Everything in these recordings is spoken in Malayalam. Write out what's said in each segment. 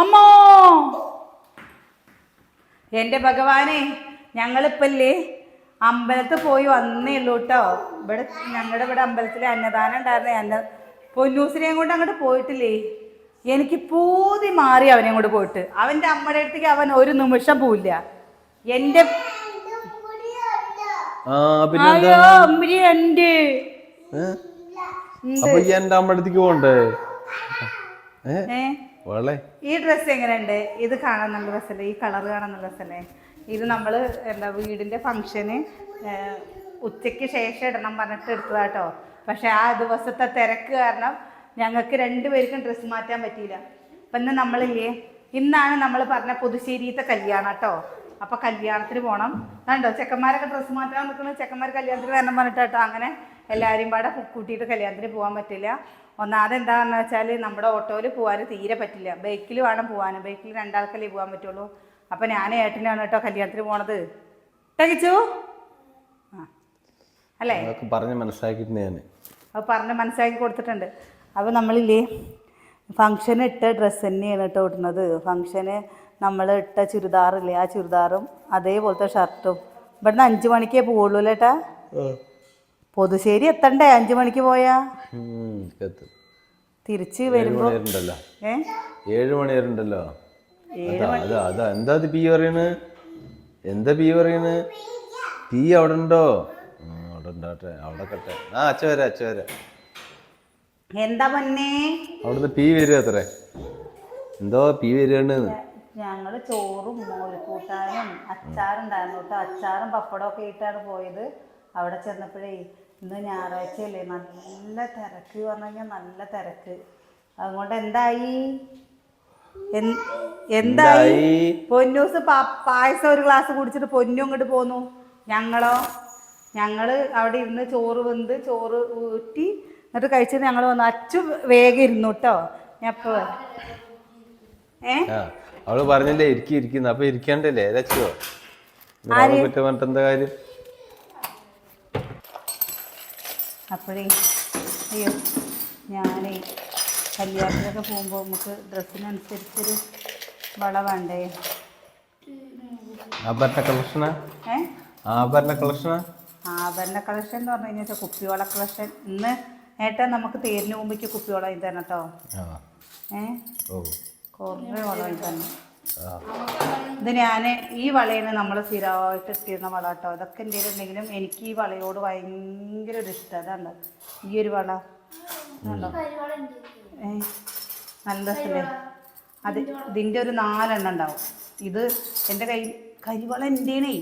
അമ്മോ എൻ്റെ ഭഗവാനെ, ഞങ്ങളിപ്പല്ലേ അമ്പലത്തിൽ പോയി വന്നേ ഉള്ളൂ കേട്ടോ. ഇവിടെ ഞങ്ങളുടെ ഇവിടെ അമ്പലത്തിൽ അന്നദാനം ഉണ്ടായിരുന്നേ. പൊന്നൂസിനെയും കൊണ്ട് അങ്ങോട്ട് പോയിട്ടില്ലേ. എനിക്ക് പൂതി മാറി അവനെയും കൊണ്ട് പോയിട്ട്. അവൻ്റെ അമ്മയുടെ അടുത്തേക്ക് അവൻ ഒരു നിമിഷം പോവില്ല. എൻ്റെ ഈ ഡ്രസ്സ് എങ്ങനെയുണ്ട്? ഇത് കാണാൻ നല്ല രസമല്ലേ? ഈ കളർ കാണാൻ നല്ല രസമല്ലേ? ഇത് നമ്മൾ എന്താ വീടിൻ്റെ ഫംഗ്ഷന് ഉച്ചയ്ക്ക് ശേഷം ഇടണം പറഞ്ഞിട്ട് എടുത്തതാട്ടോ. പക്ഷെ ആ ദിവസത്തെ തിരക്ക് കാരണം ഞങ്ങൾക്ക് രണ്ടുപേർക്കും ഡ്രസ്സ് മാറ്റാൻ പറ്റിയില്ല. അപ്പം ഇന്ന് നമ്മളില്ലേ, ഇന്നാണ് നമ്മൾ പറഞ്ഞ പുതുശ്ശേരിത്തെ കല്യാണം കേട്ടോ. അപ്പോൾ കല്യാണത്തിന് പോകണം. കണ്ടോ ചെക്കന്മാരൊക്കെ ഡ്രസ്സ് മാറ്റാൻ നിൽക്കുന്നത്. ചെക്കന്മാർ കല്യാണത്തിന് വരണം പറഞ്ഞിട്ട് കേട്ടോ. അങ്ങനെ എല്ലാവരും പാടെ കൂട്ടിയിട്ട് കല്യാണത്തിന് പോകാൻ പറ്റില്ല. ഒന്നാമത് എന്താണെന്ന് വെച്ചാൽ നമ്മുടെ ഓട്ടോയിൽ പോകാൻ തീരെ പറ്റില്ല. ബൈക്കിൽ വേണം പോകാൻ. ബൈക്കിൽ രണ്ടാൾക്കല്ലേ പോകാൻ പറ്റുള്ളൂ. അപ്പം ഞാൻ ഏട്ടനാണ് കേട്ടോ കല്യാണത്തിന് പോണത്. ടകിച്ചു അല്ലേ? പറഞ്ഞ് മനസ്സിലാക്കിയിട്ടുണ്ട് ഞാൻ. അത് പറഞ്ഞ് മനസ്സിലാക്കി കൊടുത്തിട്ടുണ്ട്. അപ്പോൾ നമ്മളില്ലേ ഫംഗ്ഷന് ഇട്ട ഡ്രസ്സ് തന്നെയാണ് കേട്ടോ ഇടുന്നത്. ഫംഗ്ഷന് നമ്മൾ ഇട്ട ചുരിദാറില്ലേ, ആ ചുരിദാറും അതേപോലത്തെ ഷർട്ടും. ഇവിടുന്ന് 5 മണിക്കേ പോവുള്ളൂ അല്ലേട്ടാ. പൊതുശ്ശേരി എത്തണ്ടേ 5 മണിക്ക് പോയാ? തിരിച്ച് വരുമ്പോ 7 മണി വരെ ഉണ്ടല്ലോ. എന്താ പി പറയുന്നത്? എന്താ പി പറയുന്നത്? പി അവിടെ ഉണ്ടോ? അവിടെ ഉണ്ടാട്ടെ, അവിടെ കട്ടെ. അച്ഛ വരെ എന്താ പൊന്നേ അവിടുന്ന് പി വരിക അത്രേ. എന്തോ പി വരികയാണ്. ഞങ്ങള് ചോറും മോളിക്കൂട്ടാനും അച്ചാറുണ്ടായിരുന്നു കേട്ടോ. അച്ചാറും പപ്പടവും ഒക്കെ ഇട്ടാണ് പോയത്. അവിടെ ചെന്നപ്പോഴേ ഇന്ന് ഞായറാഴ്ചയല്ലേ, നല്ല തിരക്ക് പറഞ്ഞു കഴിഞ്ഞാൽ നല്ല തിരക്ക്. അതുകൊണ്ട് എന്തായി പൊന്നൂസ് പായസം ഒരു ഗ്ലാസ് കുടിച്ചിട്ട് പൊന്നു ഇങ്ങോട്ട് പോന്നു. ഞങ്ങള് അവിടെ ഇരുന്ന് ചോറ് വെന്ത് ചോറ് ഊറ്റി എന്നിട്ട് കഴിച്ചിട്ട് ഞങ്ങൾ വന്നു. അച്ചു വേഗം ഇരുന്നു കേട്ടോ. ഞാൻ ഇപ്പൊ അവള് പറഞ്ഞില്ലേ ഇരിക്കുന്നു. അപ്പൊ ഇരിക്കണ്ടല്ലേ രച്ചോ? എന്താ കാര്യം? അപ്പോഴേ അയ്യോ, ഞാനേ കല്യാണത്തിനൊക്കെ പോകുമ്പോൾ നമുക്ക് ഡ്രസ്സിനനുസരിച്ചൊരു വള വേണ്ടേ? ആഭരണ കളക്ഷനാ? ആഭരണ കളക്ഷൻ എന്ന് പറഞ്ഞു കഴിഞ്ഞാൽ കുപ്പിവള കളക്ഷൻ. ഇന്ന് ഏട്ടാ നമുക്ക് തേരിന് മുമ്പേക്ക് കുപ്പിവള ഇത് തന്നെ കേട്ടോ. കുറേ വള ഇത് തന്നെ. ഇത് ഞാൻ ഈ വളയാണ് നമ്മൾ സ്ഥിരമായിട്ട് ഇട്ടിരുന്ന വള കേട്ടോ. ഇതൊക്കെ എന്തെങ്കിലും ഉണ്ടെങ്കിലും എനിക്ക് ഈ വളയോട് ഭയങ്കര ഒരു ഇഷ്ടം. അതാണ് ഈ ഒരു വള ഉണ്ടോ, നല്ല രസമല്ലേ? ഇതിൻ്റെ ഒരു 4 എണ്ണം ഉണ്ടാവും. ഇത് എൻ്റെ കരിവള എൻ്റെയാണേ.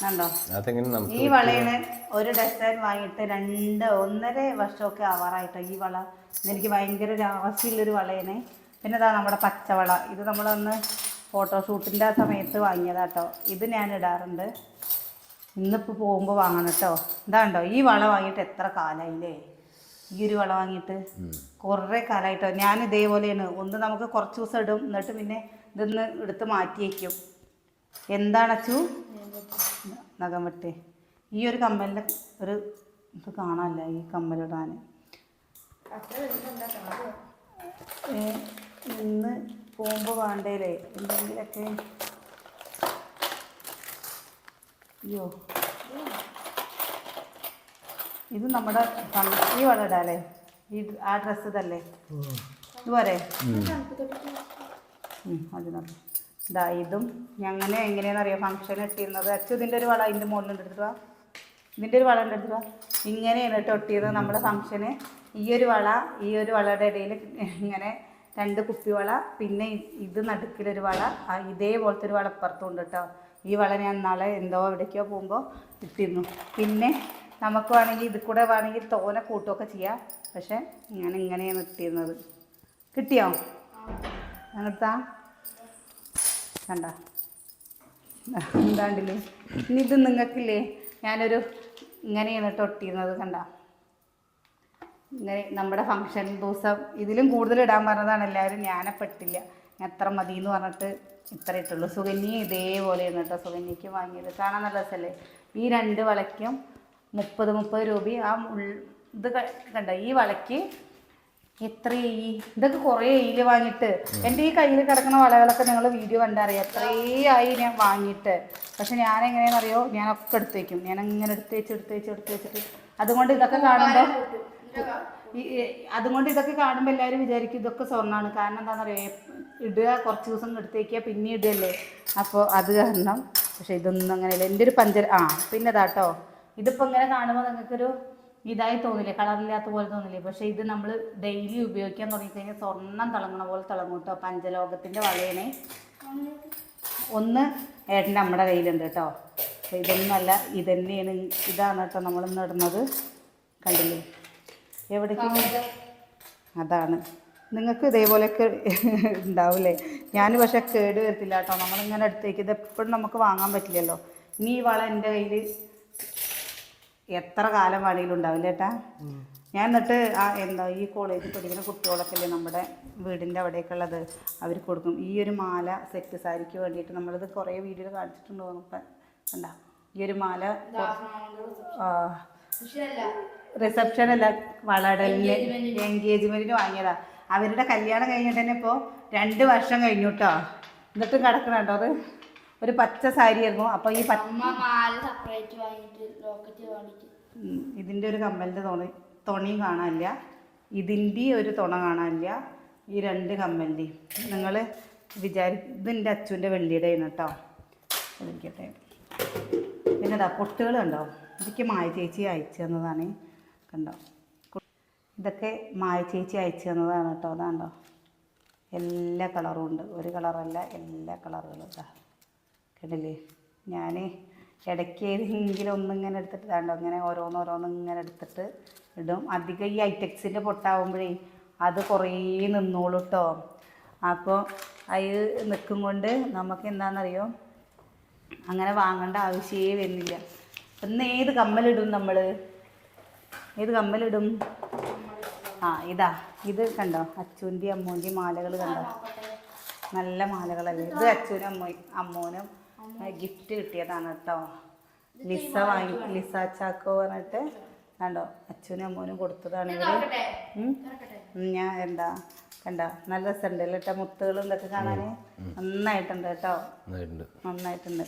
കണ്ടോ, ഈ വളയാണ് ഒരു ഡസൻ വാങ്ങിയിട്ട് 1.5 വർഷമൊക്കെ ആവാറായിട്ടോ ഈ വള. ഇതെനിക്ക് ഭയങ്കര ഒരു ആവശ്യമുള്ളൊരു വളയാണ്. പിന്നെ ഇതാ നമ്മുടെ പച്ചവള. ഇത് നമ്മളൊന്ന് ഫോട്ടോഷൂട്ടിൻ്റെ ആ സമയത്ത് വാങ്ങിയതാട്ടോ. ഇത് ഞാൻ ഇടാറുണ്ട്. ഇന്നിപ്പോൾ പോകുമ്പോൾ വാങ്ങണം കേട്ടോ. ഇതാണ്ടോ, ഈ വള വാങ്ങിയിട്ട് എത്ര കാലമായില്ലേ? ഈ ഒരു വള വാങ്ങിയിട്ട് കുറേ കാലമായിട്ടോ. ഞാൻ ഇതേപോലെയാണ്. ഒന്ന് നമുക്ക് കുറച്ച് ദിവസം ഇടും, എന്നിട്ട് പിന്നെ ഇതൊന്ന് എടുത്ത് മാറ്റി വയ്ക്കും. എന്താണച്ചു നഖം വെട്ടേ. ഈ ഒരു കമ്മലിൻ്റെ ഒരു ഇത് കാണാനല്ല ഈ കമ്മലിടാൻ. ഇന്ന് പോകുമ്പോൾ വേണ്ടേലേ എന്തെങ്കിലൊക്കെ. അയ്യോ, ഇത് നമ്മുടെ ഈ വള ഇടാല്ലേ? ആ ഡ്രസ്സ് ഇതല്ലേ? ഇതുപോലെ അതിനകത്ത് ഇതാ ഇതും ഞങ്ങനെ എങ്ങനെയാണെന്നറിയാം ഫംഗ്ഷൻ ഇട്ടിരുന്നത്. അച്ചു ഇതിൻ്റെ ഒരു വള ഇതിൻ്റെ മുകളിൽ എടുത്തിട്ട് ഇതിൻ്റെ ഒരു വള എടുത്തിട്ട് ഇങ്ങനെയാണ് കേട്ടോ ഇട്ടിരുന്നത് നമ്മുടെ ഫംഗ്ഷന്. ഈ ഒരു വളയുടെ ഇടയിൽ ഇങ്ങനെ 2 കുപ്പിവള, പിന്നെ ഇത് നടുക്കിലൊരു വള, ഇതേപോലത്തെ ഒരു വള ഇപ്പുറത്തുണ്ട് കേട്ടോ. ഈ വള ഞാൻ നാളെ എന്തോ എവിടേക്കോ പോകുമ്പോൾ ഇട്ടിരുന്നു. പിന്നെ നമുക്ക് വേണമെങ്കിൽ ഇത് കൂടെ വേണമെങ്കിൽ തോനെ കൂട്ടുമൊക്കെ ചെയ്യാം. പക്ഷെ ഞാൻ ഇങ്ങനെയാണ് ഇട്ടിരുന്നത്. കിട്ടിയോ? അങ്ങനത്താ കണ്ട എന്താണ്ടില്ലേ? ഇനി ഇത് നിങ്ങൾക്കില്ലേ, ഞാനൊരു ഇങ്ങനെയാണ് കേട്ടോ ഇട്ടിരുന്നത്. കണ്ട ഇങ്ങനെ നമ്മുടെ ഫംഗ്ഷൻ ദിവസം ഇതിലും കൂടുതൽ ഇടാൻ പറഞ്ഞതാണ് എല്ലാവരും. ഞാനപ്പോൾ ഇട്ടില്ല. ഞാൻ എത്ര മതി എന്ന് പറഞ്ഞിട്ട് ഇത്ര ഇട്ടുള്ളൂ. സുകന്യ ഇതേപോലെയാണ് കേട്ടോ സുകന്യയ്ക്ക് വാങ്ങിയത്. കാണാൻ നല്ല രസമല്ലേ? ഈ 2 വളയ്ക്കും 30 രൂപ. ഇത് കണ്ട ഈ വളയ്ക്ക് എത്രയായി ഇതൊക്കെ കുറേ ആയില് വാങ്ങിയിട്ട്. എൻ്റെ ഈ കയ്യിൽ കിടക്കുന്ന വളകളൊക്കെ നിങ്ങൾ വീഡിയോ കണ്ടറിയാം എത്രയായി ഞാൻ വാങ്ങിയിട്ട്. പക്ഷെ ഞാൻ എങ്ങനെയാണെന്നറിയോ, ഞാനൊക്കെ എടുത്ത് വയ്ക്കും. ഞാൻ അങ്ങനെ എടുത്ത് വെച്ചിട്ട് അതുകൊണ്ട് ഇതൊക്കെ കാണുമ്പോൾ എല്ലാവരും വിചാരിക്കും ഇതൊക്കെ സ്വർണ്ണമാണ്. കാരണം എന്താണെന്നറിയോ, ഇടുക കുറച്ച് ദിവസം എടുത്ത് വയ്ക്കുക പിന്നെ ഇടുകയല്ലേ. അപ്പോൾ അത് കാരണം. പക്ഷെ ഇതൊന്നും അങ്ങനെയല്ല. എൻ്റെ ഒരു പിന്നെ ഇതാട്ടോ, ഇതിപ്പോൾ ഇങ്ങനെ കാണുമ്പോൾ നിങ്ങൾക്കൊരു ഇതായി തോന്നില്ലേ, കളറില്ലാത്ത പോലെ തോന്നില്ലേ. പക്ഷേ ഇത് നമ്മൾ ഡെയിലി ഉപയോഗിക്കാൻ തുടങ്ങിക്കഴിഞ്ഞാൽ സ്വർണ്ണം തിളങ്ങണ പോലെ തിളങ്ങും കേട്ടോ. പഞ്ചലോകത്തിൻ്റെ വളയണേ. ഒന്ന് ഏട്ടൻ്റെ നമ്മുടെ കയ്യിലുണ്ട് കേട്ടോ. അപ്പോൾ ഇതൊന്നുമല്ല, ഇതന്നെയാണ്. ഇതാണ് കേട്ടോ നമ്മളിന്ന് ഇടുന്നത്. കണ്ടില്ലേ എവിടേക്ക്? അതാണ്. നിങ്ങൾക്ക് ഇതേപോലെയൊക്കെ ഉണ്ടാവില്ലേ. ഞാൻ പക്ഷെ കേട് വരത്തില്ല കേട്ടോ. നമ്മളിങ്ങനെ അടുത്തേക്ക് ഇത് എപ്പോഴും നമുക്ക് വാങ്ങാൻ പറ്റില്ലല്ലോ. ഇനി ഈ വള എൻ്റെ കയ്യിൽ എത്ര കാലം വേണമെങ്കിലും ഉണ്ടാവില്ല ചേട്ടാ. ഞാൻ എന്നിട്ട് ഈ കോളേജിൽ പഠിക്കുന്ന കുട്ടികളൊക്കെ അല്ലേ നമ്മുടെ വീടിൻ്റെ അവിടെയൊക്കെ ഉള്ളത്, അവർക്ക് കൊടുക്കും. ഈ ഒരു മാല സെറ്റ് സാരിക്ക് വേണ്ടിയിട്ട് നമ്മളിത് കുറേ വീഡിയോയിൽ കാണിച്ചിട്ടുണ്ടോ നമുക്ക് കണ്ട. ഈ ഒരു മാല റിസപ്ഷൻ അല്ല, വളടലിന് എൻഗേജ്മെൻറ്റിന് വാങ്ങിയതാ. അവരുടെ കല്യാണം കഴിഞ്ഞിട്ട് തന്നെ ഇപ്പോൾ 2 വർഷം കഴിഞ്ഞു കേട്ടോ. എന്നിട്ടും കിടക്കണം കേട്ടോ. അത് ഒരു പച്ച സാരി ആയിരുന്നു. അപ്പോൾ ഈ ഇതിൻ്റെ ഒരു കമ്മലിൻ്റെ തുണിയും കാണാനില്ല, ഇതിൻ്റെ ഒരു തുണ കാണാനില്ല. ഈ 2 കമ്മലിൻ്റെയും നിങ്ങൾ ഇതിൻ്റെ അച്ഛൻ്റെ വെള്ളിയുടെ ആണ് കേട്ടോ. അതിരിക്കട്ടെ. പിന്നെ ഇതാ പൊട്ടുകൾ കണ്ടോ, ഇതൊക്കെ മായ ചേച്ചി അയച്ചു തന്നതാണ്. കണ്ടോ, ഇതൊക്കെ മായ ചേച്ചി അയച്ചു തന്നതാണ് കേട്ടോ. അതാണ്ടോ, എല്ലാ കളറും ഉണ്ട്, ഒരു കളറല്ല എല്ലാ കളറുകളും ഇതാ. കണ്ടില്ലേ, ഞാൻ ഇടയ്ക്ക് ഏതെങ്കിലും ഒന്നിങ്ങനെ എടുത്തിട്ട് ഇതാണ്ടോ, ഇങ്ങനെ ഓരോന്നിങ്ങനെ എടുത്തിട്ട് ഇടും. അധികം ഈ ഐറ്റക്സിൻ്റെ പൊട്ടാവുമ്പോഴേ അത് കുറേ നിന്നോളൂ കേട്ടോ. അപ്പോൾ അത് നിൽക്കും കൊണ്ട് നമുക്ക് എന്താണെന്നറിയോ, അങ്ങനെ വാങ്ങേണ്ട ആവശ്യമേ വരുന്നില്ല. ഇന്ന് ഏത് കമ്മലിടും നമ്മൾ? ഏത് കമ്മലിടും? ഇതാ, ഇത് കണ്ടോ, അച്ഛൻ്റെയും അമ്മൂൻ്റെയും മാലകൾ കണ്ടോ, നല്ല മാലകളല്ലേ. ഇത് അച്ഛനും അമ്മൂനും ഗിഫ്റ്റ് കിട്ടിയതാണ് കേട്ടോ. ലിസ ചാക്കോ പറഞ്ഞിട്ട് കണ്ടോ, അച്ഛനും അമ്മൂനും കൊടുത്തതാണ് ഇവർ. ഞാൻ കണ്ടോ, നല്ല രസമുണ്ടല്ലോ കേട്ടോ. മുത്തുകളും ഇതൊക്കെ കാണാൻ നന്നായിട്ടുണ്ട് കേട്ടോ, നന്നായിട്ടുണ്ട്.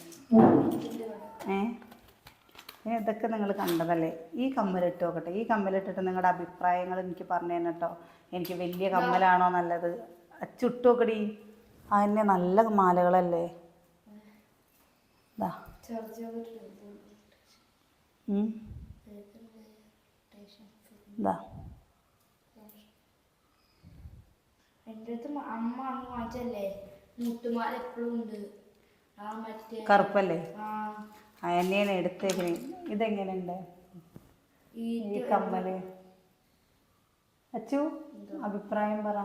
ഇതൊക്കെ നിങ്ങൾ കണ്ടതല്ലേ. ഈ കമ്മലിട്ട് നോക്കട്ടെ. ഈ കമ്മലിട്ടിട്ട് നിങ്ങളുടെ അഭിപ്രായങ്ങൾ എനിക്ക് പറഞ്ഞു തന്നെ കേട്ടോ. എനിക്ക് വലിയ കമ്മലാണോ നല്ലത്? അച്ചുട്ട് നോക്കടി, അതിൻ്റെ നല്ല മാലകളല്ലേ. ഇതാ ഇതാ കറുപ്പല്ലേ, എന്നെയാണ് എടുത്തേക്കണേ. ഇതെങ്ങനെയുണ്ട് ഈ കമ്മല്? അച്ചു അഭിപ്രായം പറ.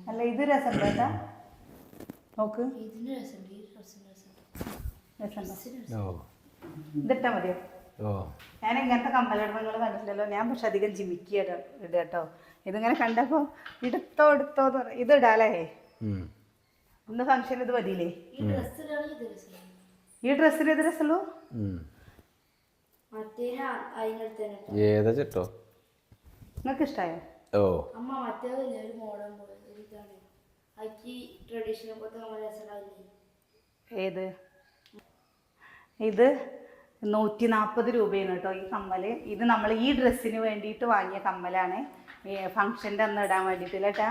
അല്ല ഇത് രസമുണ്ടോ? നോക്ക്, ഇതിട്ടാ മതിയോ? ഞാൻ ഇങ്ങനത്തെ കമ്മലിടുമ്പോൾ നിങ്ങൾ കണ്ടിട്ടില്ലല്ലോ. ഞാൻ പക്ഷെ അധികം ജിമിക്കി ഇടുക കേട്ടോ. ഇതിങ്ങനെ കണ്ടപ്പോൾ എടുത്തോന്ന് പറയും. ഇത് ഇടാലേ, ഇന്ന് ഫംഗ്ഷൻ ഇത് മതിയില്ലേ? ഈ ഡ്രസ്സിന് ഇത് രസമല്ലോ. ഏതാ ചേട്ടോ നിങ്ങൾക്ക് ഇഷ്ടമായോ? ഏത്? ഇത് 140 രൂപയാണ് കേട്ടോ ഈ കമ്മല്. ഇത് നമ്മൾ ഈ ഡ്രസ്സിന് വേണ്ടിയിട്ട് വാങ്ങിയ കമ്മലാണ്, ഫംഗ്ഷൻ്റെ അന്ന് ഇടാൻ വേണ്ടിയിട്ടില്ല കേട്ടാ.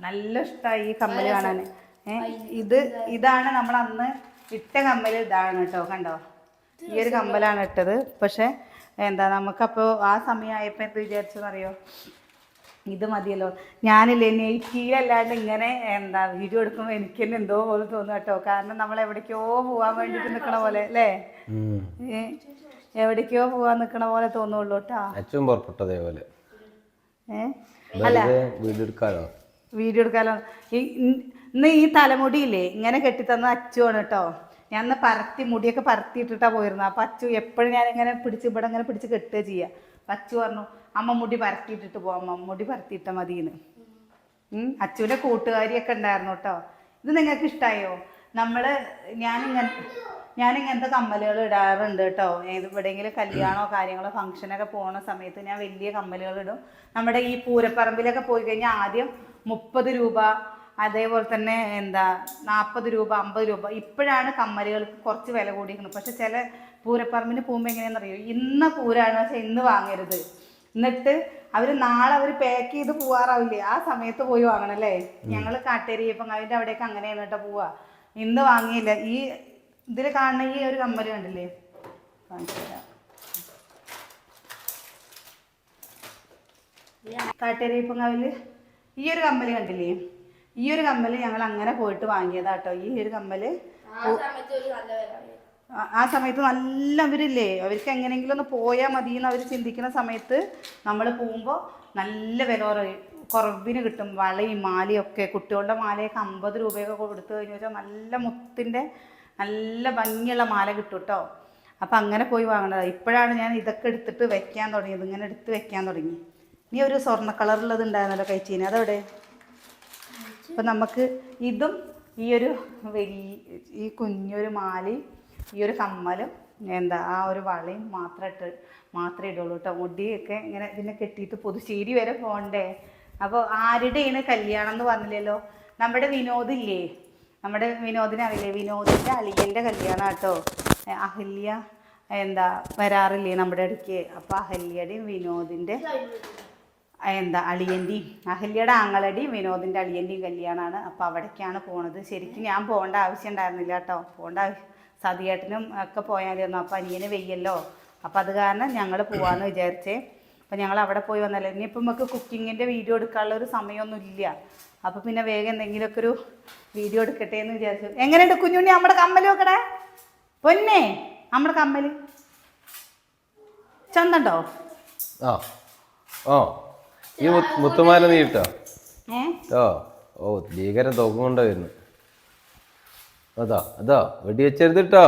നല്ല ഇഷ്ടമായി ഈ കമ്മല് കാണാൻ. ഇതാണ് നമ്മൾ അന്ന് ഇട്ട കമ്മല്. ഇതാണ് കേട്ടോ, കണ്ടോ, ഈ ഒരു കമ്മലാണ് ഇട്ടത്. പക്ഷെ നമുക്കപ്പോൾ ആ സമയമായപ്പോൾ എന്ത് വിചാരിച്ചെന്നറിയോ, ഇത് മതിയല്ലോ. ഞാനില്ലേ നെയ്റ്റീലല്ലാണ്ട് ഇങ്ങനെ വീഡിയോ എടുക്കുമ്പോൾ എനിക്ക് തന്നെ എന്തോ പോലെ തോന്നും കേട്ടോ. കാരണം നമ്മൾ എവിടേക്കോ പോകാൻ വേണ്ടിയിട്ട് നിൽക്കണ പോലെ അല്ലേ, എവിടേക്കോ പോകാൻ നിൽക്കണ പോലെ തോന്നുള്ളൂ കേട്ടോ. അല്ല വീഡിയോ എടുക്കാലോ. ഇന്ന് ഈ തലമുടിയില്ലേ ഇങ്ങനെ കെട്ടിത്തന്ന അച്ചുവാണ് കേട്ടോ. ഞാൻ മുടിയൊക്കെ പരത്തിയിട്ടിട്ടാണ് പോയിരുന്നത്. അപ്പം അച്ചു എപ്പോഴും ഞാനിങ്ങനെ ഇവിടെ ഇങ്ങനെ പിടിച്ച് കെട്ടുക ചെയ്യുക. അപ്പം അച്ചു പറഞ്ഞു, അമ്മ മുടി പരത്തിയിട്ടിട്ട് പോവാം, അമ്മ മുടി പരത്തിയിട്ട മതിയെന്ന്. അച്ചുവിൻ്റെ കൂട്ടുകാരിയൊക്കെ ഉണ്ടായിരുന്നു കേട്ടോ. ഇത് നിങ്ങൾക്ക് ഇഷ്ടമായോ? ഞാനിങ്ങനെ ഞാൻ ഇങ്ങനത്തെ കമ്മലുകൾ ഇടാറുണ്ട് കേട്ടോ. എവിടെയെങ്കിലും കല്യാണമോ കാര്യങ്ങളോ ഫംഗ്ഷനൊക്കെ പോകുന്ന സമയത്ത് ഞാൻ വലിയ കമ്മലുകൾ ഇടും. നമ്മുടെ ഈ പൂരപ്പറമ്പിലൊക്കെ പോയി കഴിഞ്ഞാൽ ആദ്യം 30 രൂപ, അതേപോലെ തന്നെ 40 രൂപ 50 രൂപ. ഇപ്പോഴാണ് കമ്മലുകൾക്ക് കുറച്ച് വില കൂടിയിരിക്കുന്നത്. പക്ഷെ ചില പൂരപ്പറമ്പിന് പോകുമ്പോൾ എങ്ങനെയാണെന്നറിയോ, ഇന്ന് പൂരാണ് പക്ഷെ ഇന്ന് വാങ്ങരുത്, എന്നിട്ട് നാളെ അവർ പാക്ക് ചെയ്ത് പോവാറാവില്ലേ, ആ സമയത്ത് പോയി വാങ്ങണല്ലേ. ഞങ്ങൾ കാട്ടേരി ഇപ്പം അതിൻ്റെ അവിടേക്ക് അങ്ങനെയാണ് കേട്ടോ പോവാ. ഇന്ന് വാങ്ങിയില്ല. ഈ ഇതിൽ കാണുന്ന ഈ ഒരു കമ്മല് കണ്ടില്ലേ, കാട്ടേരിപ്പങ്കാവില് ഈ ഒരു കമ്മല് കണ്ടില്ലേ, ഈ ഒരു കമ്മല് ഞങ്ങൾ അങ്ങനെ പോയിട്ട് വാങ്ങിയതാട്ടോ. ഈ ഒരു കമ്മല് ആ സമയത്ത് നല്ല അവരില്ലേ, അവർക്ക് എങ്ങനെയെങ്കിലും ഒന്ന് പോയാൽ മതി എന്ന് അവർ ചിന്തിക്കുന്ന സമയത്ത് നമ്മൾ പോകുമ്പോൾ നല്ല വില കുറവിന് കിട്ടും. വളയും മാലയും ഒക്കെ, കുട്ടികളുടെ മാലയൊക്കെ 50 രൂപയൊക്കെ കൊടുത്തു കഴിഞ്ഞു വെച്ചാൽ നല്ല മുത്തിൻ്റെ നല്ല ഭംഗിയുള്ള മാല കിട്ടും കേട്ടോ. അപ്പം അങ്ങനെ പോയി വാങ്ങണത്. ഇപ്പോഴാണ് ഞാൻ ഇതൊക്കെ എടുത്തിട്ട് വെക്കാൻ തുടങ്ങിയത്, ഇങ്ങനെ എടുത്ത് വെക്കാൻ തുടങ്ങി. ഇനി ഒരു സ്വർണ്ണ കളറുള്ളത് ഉണ്ടായിരുന്നല്ലോ കഴിച്ചീന്, അതവിടെ. അപ്പം നമുക്ക് ഇതും ഈ ഒരു ഈ കുഞ്ഞൊരു മാലയും ഈ ഒരു കമ്മലും ആ ഒരു വളയും മാത്രമേ ഇടുള്ളൂ കേട്ടോ. മുടിയൊക്കെ ഇങ്ങനെ ഇതിനെ കെട്ടിയിട്ട് പുതുശ്ശേരി വരെ പോകണ്ടേ. അപ്പോൾ ആരുടെയാണ് കല്യാണം എന്ന് പറഞ്ഞില്ലല്ലോ, നമ്മുടെ വിനോദില്ലേ, നമ്മുടെ വിനോദിനെ അറിയില്ലേ, വിനോദിൻ്റെ അളിയൻ്റെ കല്യാണം കേട്ടോ. അഹല്യ വരാറില്ലേ നമ്മുടെ അടുക്ക്. അപ്പോൾ അഹല്യയുടെയും വിനോദിൻ്റെ അളിയൻ്റെയും, അഹല്യയുടെ ആങ്ങളയുടെയും വിനോദിൻ്റെ അളിയൻ്റെയും കല്യാണമാണ്. അപ്പോൾ അവിടേക്കാണ് പോണത്. ശരിക്കും ഞാൻ പോകേണ്ട ആവശ്യം ഉണ്ടായിരുന്നില്ല കേട്ടോ, സതിയേട്ടനും ഒക്കെ പോയാലിരുന്നു. അപ്പോൾ അനിയന് വെയ്യല്ലോ, അപ്പോൾ അത് കാരണം ഞങ്ങൾ പോവാമെന്ന് വിചാരിച്ചേ. അപ്പോൾ ഞങ്ങൾ അവിടെ പോയി വന്നല്ലോ. ഇനിയിപ്പോൾ നമുക്ക് കുക്കിങ്ങിൻ്റെ വീഡിയോ എടുക്കാനുള്ളൊരു സമയമൊന്നും ഇല്ല. അപ്പോൾ പിന്നെ വേഗം എന്തെങ്കിലുമൊക്കെ ഒരു വീഡിയോ എടുക്കട്ടെ എന്ന് വിചാരിച്ചു. എങ്ങനെയുണ്ട് കുഞ്ഞുണ്ണി നമ്മുടെ കമ്മൽ നോക്കടേ, പൊന്നേ നമ്മുടെ കമ്മൽ ചന്തണ്ടോ? ആ ഓ ഈ മുത്തുമാല നീ ഇട്ടോ? ഓ ഭീകരം തോക്കും കൊണ്ടാ വരുന്നു. അതാ വെടി വെച്ചരുത് കേട്ടോ.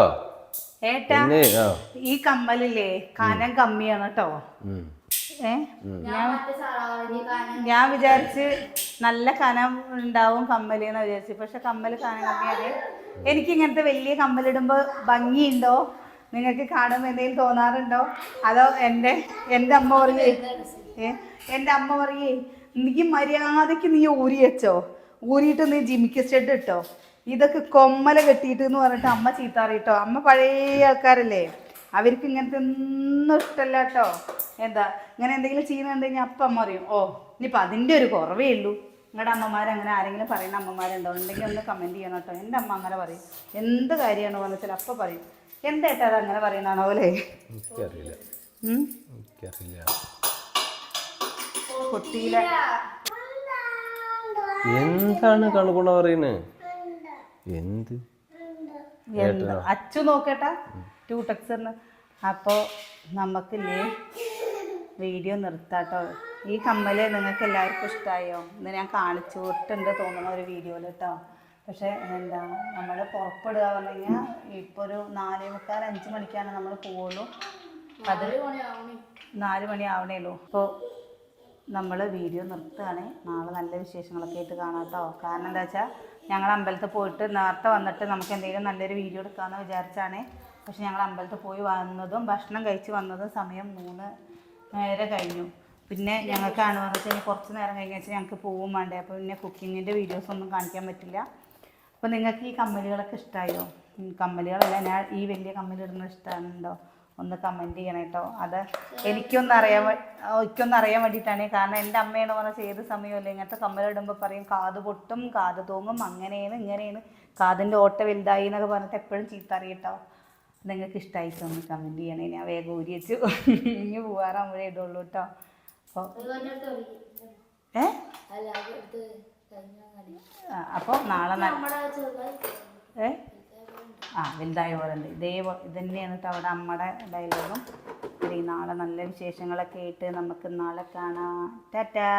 ഏട്ടാ ഈ കമ്മലില്ലേ കനം കമ്മിയാണ് കേട്ടോ. ഞാൻ വിചാരിച്ച് നല്ല കനം ഉണ്ടാവും കമ്മലെന്ന് വിചാരിച്ചു. പക്ഷെ കമ്മൽ കനം കമ്മിയാണ്. എനിക്ക് ഇങ്ങനത്തെ വലിയ കമ്മലിടുമ്പോൾ ഭംഗിയുണ്ടോ, നിങ്ങൾക്ക് കാണുമ്പോൾ എന്തെങ്കിലും തോന്നാറുണ്ടോ? അതോ എൻ്റെ അമ്മ പറയേ നീ മര്യാദയ്ക്ക് നീ ഊരി വെച്ചോ, ഊരിയിട്ട് നീ ജിമിക്ക് സ്റ്റഡ് ഇട്ടോ, ഇതൊക്കെ കൊമ്മല കെട്ടിയിട്ട് എന്ന് പറഞ്ഞിട്ട് അമ്മ ചീത്താറിയിട്ടോ. അമ്മ പഴയ ആൾക്കാരല്ലേ, അവർക്ക് ഇങ്ങനത്തെ ഒന്നും ഇഷ്ടമല്ല കേട്ടോ. ഇങ്ങനെ എന്തെങ്കിലും ചെയ്യുന്നുണ്ടെങ്കിൽ അപ്പം അമ്മ അറിയും, ഓ ഇനിയിപ്പോൾ അതിൻ്റെ ഒരു കുറവേ ഉള്ളൂ. നിങ്ങളുടെ അമ്മമാരങ്ങനെ ആരെങ്കിലും പറയുന്ന അമ്മമാരുണ്ടോ? ഉണ്ടെങ്കിൽ ഒന്ന് കമൻറ്റ് ചെയ്യണം കേട്ടോ. എൻ്റെ അമ്മ അങ്ങനെ പറയും, എന്ത് കാര്യമാണോ എന്ന് വെച്ചാൽ അപ്പം പറയും. എന്തായിട്ടാ അത് അങ്ങനെ പറയുന്നതാണോ പോലെ? കുട്ടിയിലെ എന്താണ് കണുകുണ പറയുന്നത്? എന്ത് അച്ചു നോക്കട്ടാ ട്യൂട്ടക്സറിന്. അപ്പോൾ നമുക്കില്ലേ വീഡിയോ നിർത്താട്ടോ. ഈ കമ്മല് നിങ്ങൾക്ക് എല്ലാവർക്കും ഇഷ്ടമായോ? ഇന്ന് ഞാൻ കാണിച്ചു കൊടുത്തിട്ടുണ്ട് തോന്നുന്ന ഒരു വീഡിയോയിൽ കേട്ടോ. പക്ഷേ നമ്മൾ പുറപ്പെടുക പറഞ്ഞു കഴിഞ്ഞാൽ ഇപ്പോൾ ഒരു 4:45 മണിക്കാണ് നമ്മൾ പോവുള്ളൂ. 4 മണി ആവണേ ഉള്ളൂ. അപ്പോൾ നമ്മൾ വീഡിയോ നിർത്തുകയാണ്. നാളെ നല്ല വിശേഷങ്ങളൊക്കെ ആയിട്ട് കാണാം കേട്ടോ. കാരണം എന്താ വെച്ചാൽ ഞങ്ങൾ അമ്പലത്തിൽ പോയിട്ട് നേരത്തെ വന്നിട്ട് നമുക്ക് എന്തെങ്കിലും നല്ലൊരു വീഡിയോ എടുക്കാമെന്ന് വിചാരിച്ചാണ്. പക്ഷെ ഞങ്ങൾ അമ്പലത്തിൽ പോയി വന്നതും ഭക്ഷണം കഴിച്ച് വന്നതും സമയം 3 കഴിഞ്ഞു. പിന്നെ ഞങ്ങൾക്കാണെന്ന് വെച്ചാൽ കുറച്ച് നേരം കഴിഞ്ഞ് വെച്ചാൽ ഞങ്ങൾക്ക് പോവും വേണ്ടേ. അപ്പോൾ പിന്നെ കുക്കിങ്ങിൻ്റെ വീഡിയോസൊന്നും കാണിക്കാൻ പറ്റില്ല. അപ്പോൾ നിങ്ങൾക്ക് ഈ കമ്മലുകളൊക്കെ ഇഷ്ടമായോ? കമ്മലുകളല്ല, ഞാൻ ഈ വലിയ കമ്മലിടുന്നത് ഇഷ്ടമാണുണ്ടോ? ഒന്ന് കമൻറ്റ് ചെയ്യണം കേട്ടോ. അത് എനിക്കൊന്നറിയാൻ വേണ്ടിയിട്ടാണ്. കാരണം എൻ്റെ അമ്മയാണ് പറഞ്ഞാൽ ഏത് സമയമല്ലേ ഇങ്ങനത്തെ കമ്മലിടുമ്പോൾ പറയും കാത് പൊട്ടും, കാത് തൂങ്ങും, അങ്ങനെയാണ് ഇങ്ങനെയാണ്, കാതിൻ്റെ ഓട്ട വലുതായി എന്നൊക്കെ പറഞ്ഞിട്ട് എപ്പോഴും ചീത്ത അറിയട്ടോ. നിങ്ങൾക്ക് ഇഷ്ടമായിട്ട് ഒന്ന് കമൻറ്റ് ചെയ്യണേ. ഞാൻ വേഗം ഊരി വെച്ചു ഇനി പോകാറാകുമ്പോഴേ ഇടുള്ളൂ കേട്ടോ. അപ്പോൾ നാളെ വലുതായ പോലെ ഉണ്ട്. ഇത് തന്നെയാണ് കേട്ടോ അവിടെ അമ്മയുടെ ഡയലോഗും. നാളെ നല്ല വിശേഷങ്ങളൊക്കെ ആയിട്ട് നമുക്ക് നാളെ കാണാം. ടാറ്റാ.